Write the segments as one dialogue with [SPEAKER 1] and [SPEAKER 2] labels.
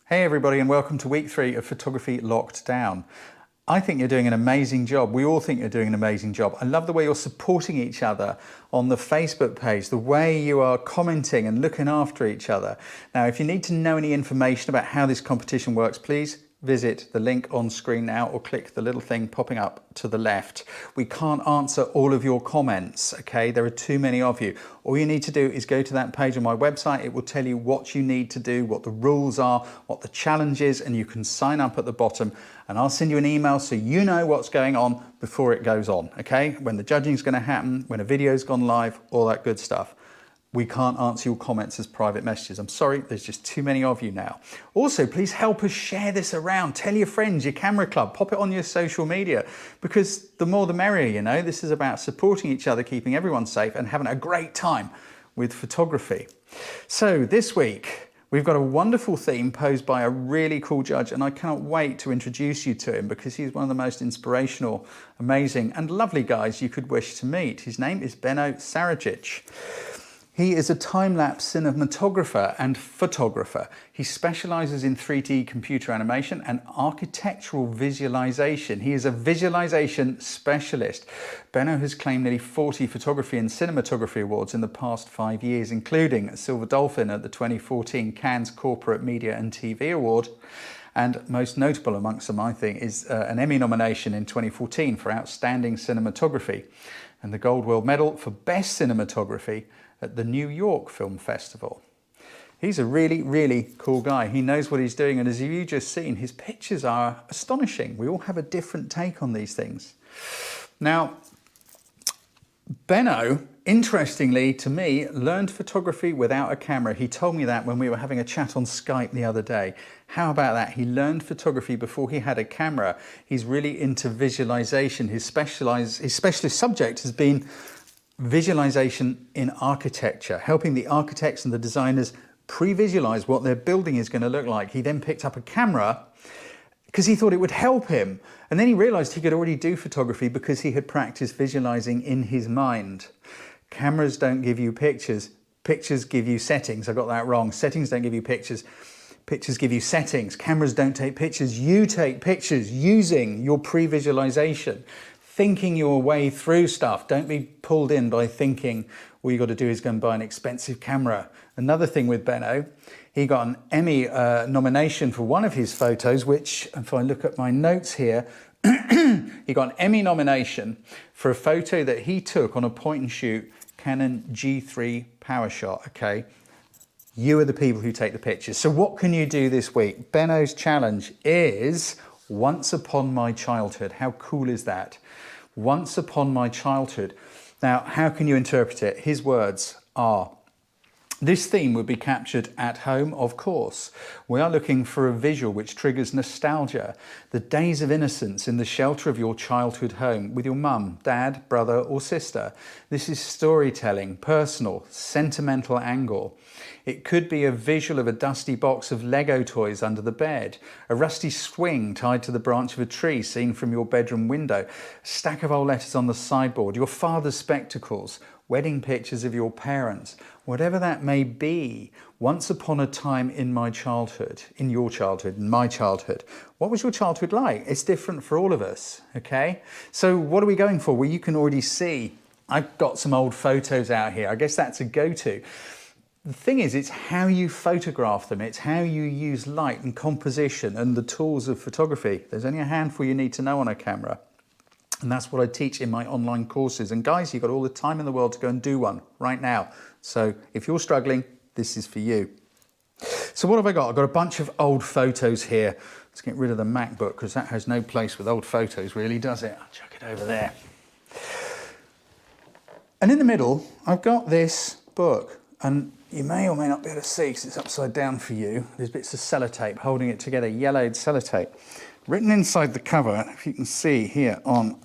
[SPEAKER 1] Hey everybody, and welcome to week 3 of Photography Locked Down. I think you're doing an amazing job. We all think you're doing an amazing job. I love the way you're supporting each other on the Facebook page, the way you are commenting and looking after each other. Now, if you need to know any information about how this competition works, please visit the link on screen now or click the little thing popping up to the left. We can't answer all of your comments, okay? There are too many of you. All you need to do is go to that page on my website. It will tell you what you need to do, what the rules are, what the challenge is, and you can sign up at the bottom, and I'll send you an email so you know what's going on before it goes on, okay? When the judging is going to happen, when a video's gone live, all that good stuff. We can't answer your comments as private messages. I'm sorry, there's just too many of you now. Also, please help us share this around. Tell your friends, your camera club, pop it on your social media, because the more the merrier, you know. This is about supporting each other, keeping everyone safe and having a great time with photography. So this week, we've got a wonderful theme posed by a really cool judge, and I cannot wait to introduce you to him because he's one of the most inspirational, amazing and lovely guys you could wish to meet. His name is Beno Saradzic. He is a time-lapse cinematographer and photographer. He specializes in 3D computer animation and architectural visualization. He is a visualization specialist. Benno has claimed nearly 40 photography and cinematography awards in the past 5 years, including a Silver Dolphin at the 2014 Cannes Corporate Media and TV Award. And most notable amongst them, I think, is an Emmy nomination in 2014 for Outstanding Cinematography and the Gold World Medal for Best Cinematography at the New York Film Festival. He's a really, really cool guy. He knows what he's doing, and as you've just seen, his pictures are astonishing. We all have a different take on these things. Now, Benno, interestingly to me, learned photography without a camera. He told me that when we were having a chat on Skype the other day. How about that? He learned photography before he had a camera. He's really into visualization. His specialist subject has been visualization in architecture, helping the architects and the designers pre-visualize what their building is going to look like. He then picked up a camera because he thought it would help him. And then he realized he could already do photography because he had practiced visualizing in his mind. Cameras don't give you pictures. Pictures give you settings. I got that wrong. Settings don't give you pictures. Pictures give you settings. Cameras don't take pictures. You take pictures using your pre-visualization. Thinking your way through stuff. Don't be pulled in by thinking all you got to do is go and buy an expensive camera. Another thing with Benno, he got an Emmy nomination for one of his photos, which, if I look at my notes here, he got an Emmy nomination for a photo that he took on a point and shoot Canon G3 power shot, okay? You are the people who take the pictures. So what can you do this week? Benno's challenge is Once Upon My Childhood. How cool is that? Once upon my childhood. Now, how can you interpret it? His words are, this theme would be captured at home, of course. We are looking for a visual which triggers nostalgia. The days of innocence in the shelter of your childhood home with your mum, dad, brother or sister. This is storytelling, personal, sentimental angle. It could be a visual of a dusty box of Lego toys under the bed, a rusty swing tied to the branch of a tree seen from your bedroom window, a stack of old letters on the sideboard, your father's spectacles, wedding pictures of your parents, whatever that may be. Once upon a time in my childhood, in your childhood, in my childhood. What was your childhood like? It's different for all of us, okay? So what are we going for? Well, you can already see I've got some old photos out here. I guess that's a go-to. The thing is, it's how you photograph them. It's how you use light and composition and the tools of photography. There's only a handful you need to know on a camera. And that's what I teach in my online courses. And guys, you've got all the time in the world to go and do one right now. So if you're struggling, this is for you. So what have I got? I've got a bunch of old photos here. Let's get rid of the MacBook because that has no place with old photos really, does it? I'll chuck it over there. And in the middle, I've got this book. And you may or may not be able to see because it's upside down for you. There's bits of sellotape holding it together, yellowed sellotape. Written inside the cover, if you can see here on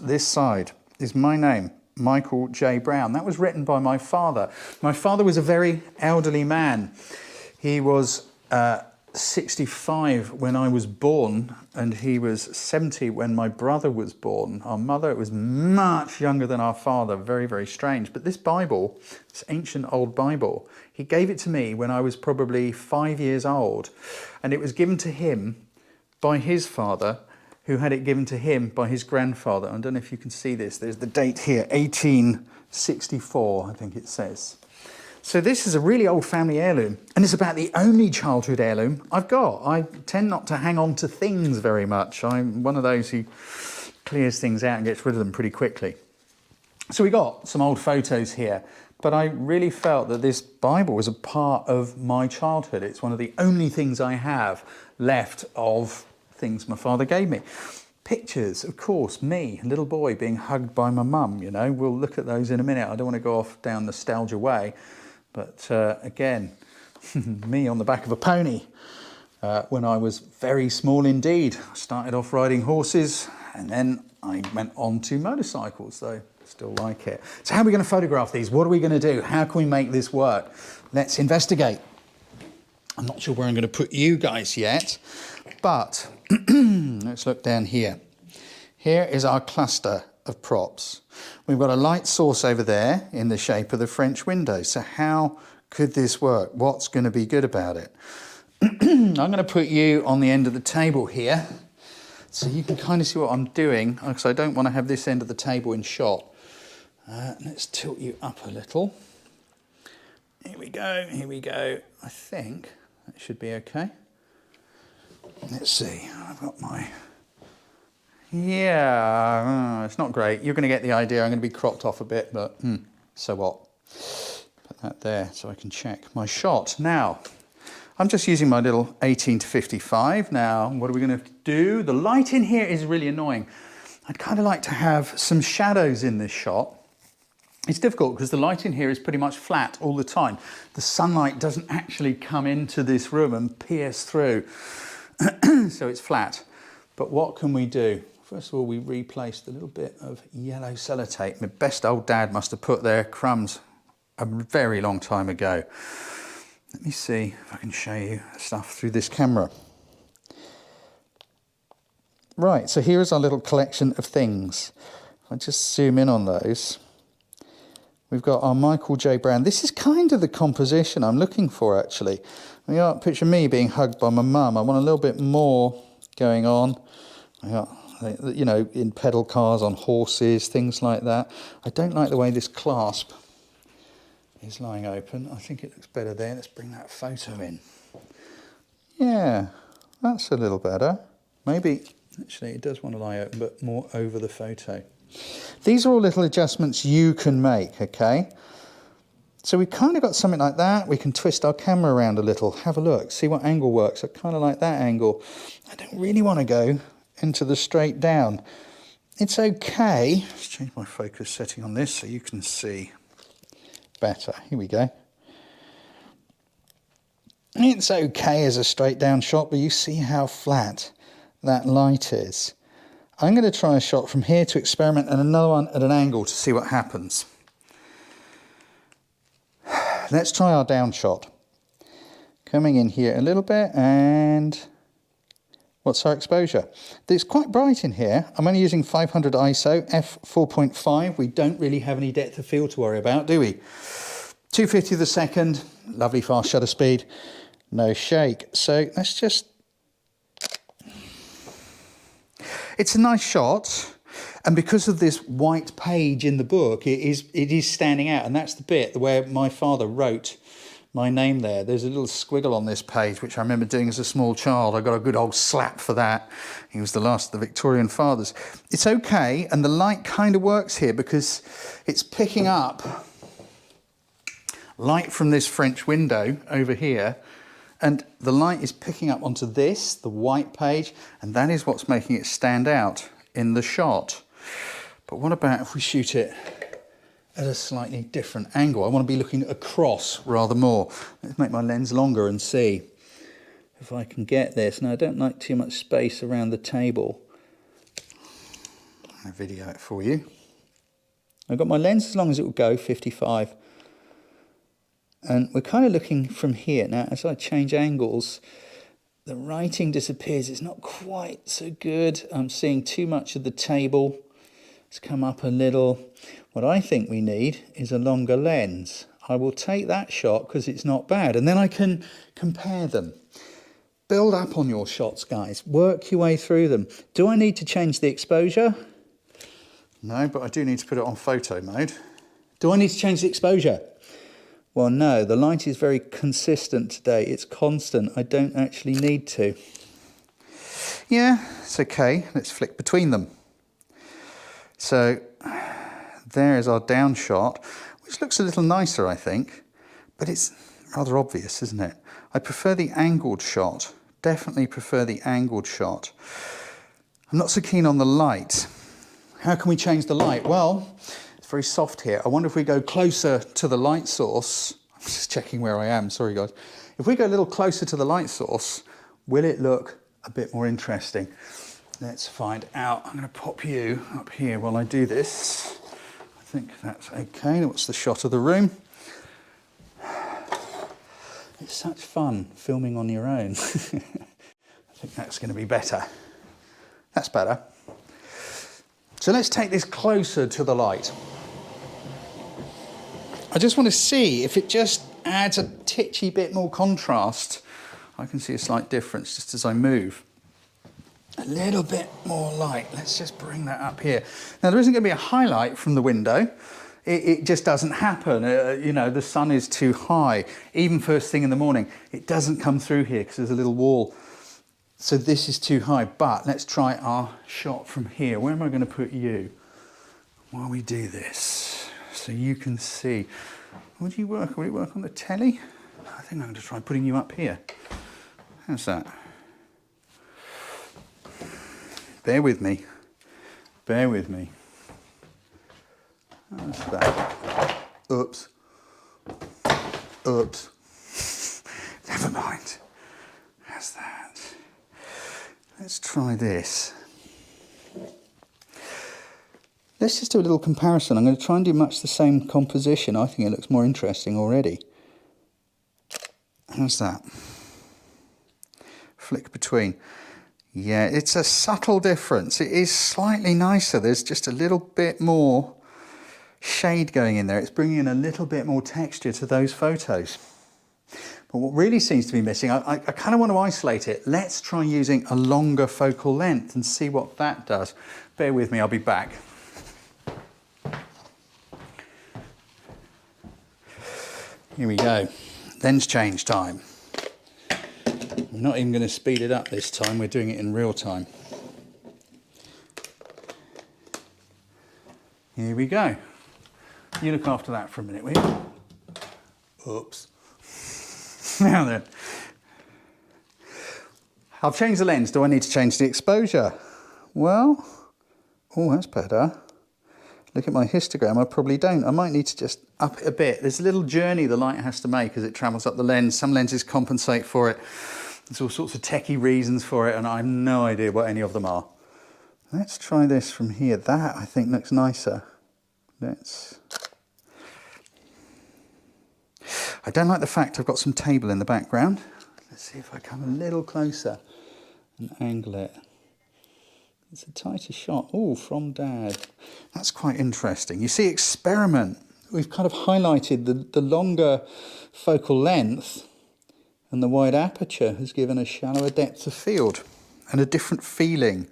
[SPEAKER 1] this side, is my name, Michael J. Browne. That was written by my father. My father was a very elderly man. He was 65 when I was born, and he was 70 when my brother was born. Our mother was much younger than our father. Very, very strange. But this Bible, this ancient old Bible, he gave it to me when I was probably 5 years old, and it was given to him by his father, who had it given to him by his grandfather. I don't know if you can see this. There's the date here, 1864, I think it says. So this is a really old family heirloom, and it's about the only childhood heirloom I've got. I tend not to hang on to things very much. I'm one of those who clears things out and gets rid of them pretty quickly. So we got some old photos here, but I really felt that this Bible was a part of my childhood. It's one of the only things I have left of things my father gave me. Pictures, of course, me, a little boy being hugged by my mum, you know. We'll look at those in a minute. I don't want to go off down nostalgia way. But again, me on the back of a pony when I was very small indeed. I started off riding horses, and then I went on to motorcycles, though I still like it. So how are we going to photograph these? What are we going to do? How can we make this work? Let's investigate. I'm not sure where I'm going to put you guys yet, but let's look down here. Here is our cluster of props. We've got a light source over there in the shape of the French window. So how could this work? What's going to be good about it? I'm going to put you on the end of the table here, so you can kind of see what I'm doing, because I don't want to have this end of the table in shot. Let's tilt you up a little. Here we go, here we go. I think that should be okay. Let's see, I've got my... Yeah, it's not great. You're going to get the idea. I'm going to be cropped off a bit, but so what? Put that there so I can check my shot. Now, I'm just using my little 18 to 55. Now, what are we going to do? The light in here is really annoying. I'd kind of like to have some shadows in this shot. It's difficult because the light in here is pretty much flat all the time. The sunlight doesn't actually come into this room and pierce through, so it's flat. But what can we do? First of all, we replaced a little bit of yellow sellotape. My best old dad must have put their crumbs a very long time ago. Let me see if I can show you stuff through this camera. Right, so here is our little collection of things. If I just zoom in on those, we've got our Michael J. Browne. This is kind of the composition I'm looking for, actually. We got picture me being hugged by my mum. I want a little bit more going on. I got, you know, in pedal cars, on horses, things like that. I don't like the way this clasp is lying open. I think it looks better there. Let's bring that photo in. Yeah, that's a little better. Maybe, actually, it does want to lie open, but more over the photo. These are all little adjustments you can make, okay? So we've kind of got something like that. We can twist our camera around a little, have a look, see what angle works. I kind of like that angle. I don't really want to go into the straight down. It's okay. Let's change my focus setting on this so you can see better. Here we go. It's okay as a straight down shot, but you see how flat that light is. I'm going to try a shot from here to experiment and another one at an angle to see what happens. Let's try our down shot. Coming in here a little bit, and what's our exposure? It's quite bright in here. I'm only using 500 ISO, f4.5. We don't really have any depth of field to worry about, do we? 250 the second, lovely fast shutter speed, no shake. So let's just... It's a nice shot, and because of this white page in the book, it is standing out, and that's the bit where my father wrote my name there. There's a little squiggle on this page, which I remember doing as a small child. I got a good old slap for that. He was the last of the Victorian fathers. It's okay, and the light kind of works here because it's picking up light from this French window over here, and the light is picking up onto this, the white page, and that is what's making it stand out in the shot. But what about if we shoot it at a slightly different angle? I want to be looking across rather more. Let's make my lens longer and see if I can get this. Now, I don't like too much space around the table. I'll video it for you. I've got my lens as long as it will go, 55. And we're kind of looking from here. Now, as I change angles, the writing disappears. It's not quite so good. I'm seeing too much of the table. Let's come up a little. What I think we need is a longer lens. I will take that shot because it's not bad, and then I can compare them. Build up on your shots, guys. Work your way through them. Do I need to change the exposure? No, but I do need to put it on photo mode. Do I need to change the exposure? Well, no, the light is very consistent today. It's constant. I don't actually need to. Yeah, it's okay. Let's flick between them. So there is our down shot, which looks a little nicer, I think, but it's rather obvious, isn't it? I prefer the angled shot. Definitely prefer the angled shot. I'm not so keen on the light. How can we change the light? Well, it's very soft here. I wonder if we go closer to the light source. I'm just checking where I am, sorry guys. If we go a little closer to the light source, will it look a bit more interesting? Let's find out. I'm going to pop you up here while I do this. I think that's okay. What's the shot of the room? It's such fun filming on your own. I think that's going to be better. That's better. So let's take this closer to the light. I just want to see if it just adds a titchy bit more contrast. I can see a slight difference just as I move. A little bit more light. Let's just bring that up here. Now, there isn't going to be a highlight from the window. It just doesn't happen. You know, the sun is too high. Even first thing in the morning, it doesn't come through here because there's a little wall. So this is too high. But let's try our shot from here. Where am I going to put you while we do this? So you can see. Would you work? Will it work on the telly? I think I'm going to try putting you up here. How's that? Bear with me. Bear with me. How's that? Oops. Oops. Never mind. How's that? Let's try this. Let's just do a little comparison. I'm going to try and do much the same composition. I think it looks more interesting already. How's that? Flick between. Yeah, it's a subtle difference. It is slightly nicer. There's just a little bit more shade going in there. It's bringing in a little bit more texture to those photos. But what really seems to be missing, I kind of want to isolate it. Let's try using a longer focal length and see what that does. Bear with me, I'll be back. Here we go. Lens change time. We're not even going to speed it up this time, we're doing it in real time. Here we go. You look after that for a minute, will you? Oops. Now then. I've changed the lens. Do I need to change the exposure? Well, oh, that's better. Look at my histogram. I probably don't. I might need to just up it a bit. There's a little journey the light has to make as it travels up the lens. Some lenses compensate for it. There's all sorts of techie reasons for it, and I have no idea what any of them are. Let's try this from here. That, I think, looks nicer. I don't like the fact I've got some table in the background. Let's see if I come a little closer and angle it. It's a tighter shot. Oh, from Dad. That's quite interesting. You see, experiment. We've kind of highlighted the longer focal length, and the wide aperture has given a shallower depth of field and a different feeling.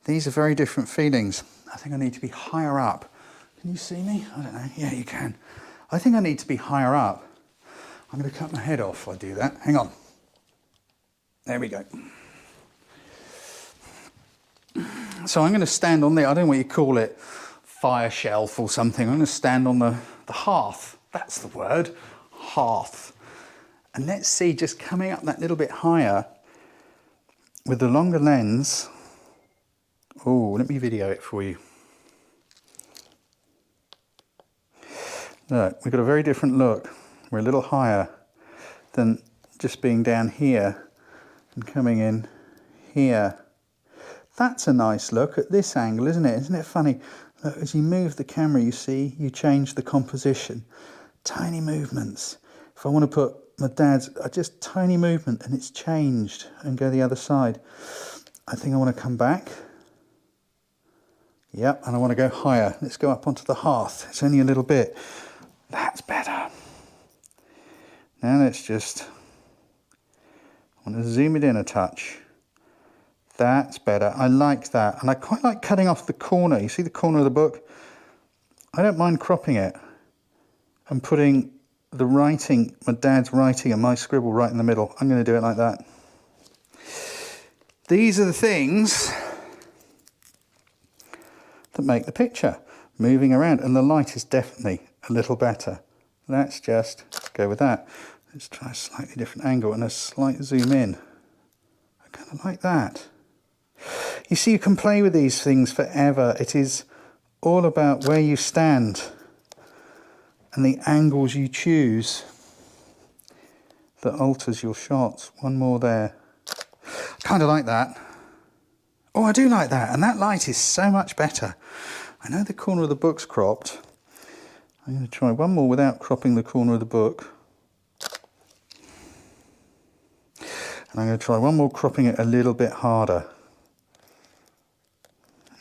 [SPEAKER 1] These are very different feelings. I think I need to be higher up. Can you see me? I don't know. Yeah, you can. I think I need to be higher up. I'm going to cut my head off if I do that. Hang on. There we go. So I'm going to stand on there. I don't know what you call it. Fire shelf or something. I'm going to stand on the hearth. That's the word. Hearth. And let's see, just coming up that little bit higher with the longer lens. Oh, let me video it for you. Look, we've got a very different look. We're a little higher than just being down here and coming in here. That's a nice look at this angle, isn't it? Isn't it funny? Look, as you move the camera, you see, you change the composition. Tiny movements. If I want to put my dad's, just tiny movement and it's changed, and go the other side. I think I want to come back. Yep, and I want to go higher. Let's go up onto the hearth. It's only a little bit. That's better. Now let's just, I want to zoom it in a touch. That's better. I like that. And I quite like cutting off the corner. You see the corner of the book? I don't mind cropping it and putting the writing, my dad's writing and my scribble right in the middle. I'm going to do it like that. These are the things that make the picture moving around, and the light is definitely a little better. Let's just go with that. Let's try a slightly different angle and a slight zoom in. I kind of like that. You see, you can play with these things forever. It is all about where you stand and the angles you choose that alters your shots. One more there. Kind of like that. Oh, I do like that, and that light is so much better. I know the corner of the book's cropped. I'm going to try one more without cropping the corner of the book. And I'm going to try one more cropping it a little bit harder.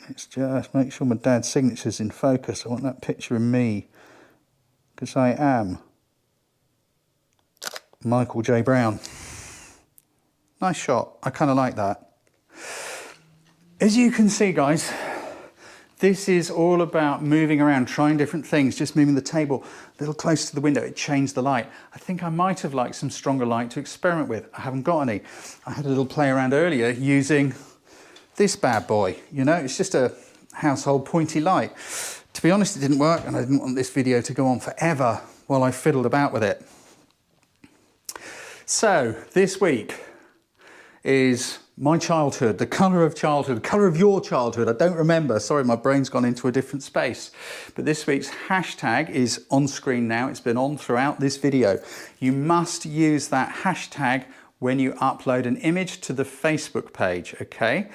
[SPEAKER 1] Let's just make sure my dad's signature's in focus. I want that picture of me, because I am Michael J. Browne. Nice shot. I kind of like that. As you can see, guys, this is all about moving around, trying different things, just moving the table a little closer to the window. It changed the light. I think I might have liked some stronger light to experiment with. I haven't got any. I had a little play around earlier using this bad boy. You know, it's just a household pointy light. To be honest, it didn't work, and I didn't want this video to go on forever while I fiddled about with it. So this week is my childhood, the colour of childhood, colour of your childhood. I don't remember, sorry, my brain's gone into a different space. But this week's hashtag is on screen now. It's been on throughout this video. You must use that hashtag when you upload an image to the Facebook page, okay?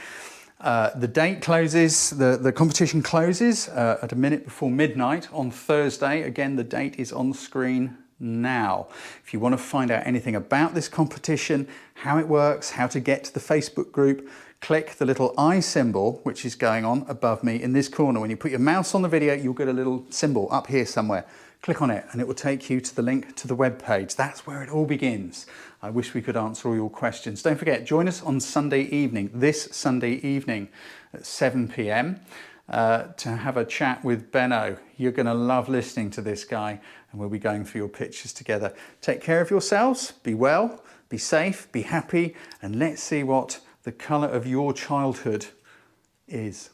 [SPEAKER 1] The date closes, the competition closes at a minute before midnight on Thursday. Again, the date is on screen now. If you want to find out anything about this competition, how it works, how to get to the Facebook group, click the little eye symbol which is going on above me in this corner. When you put your mouse on the video, you'll get a little symbol up here somewhere. Click on it and it will take you to the link to the web page. That's where it all begins. I wish we could answer all your questions. Don't forget, join us on Sunday evening, this Sunday evening at 7 p.m. To have a chat with Benno. You're going to love listening to this guy, and we'll be going through your pictures together. Take care of yourselves, be well, be safe, be happy, and let's see what the colour of your childhood is.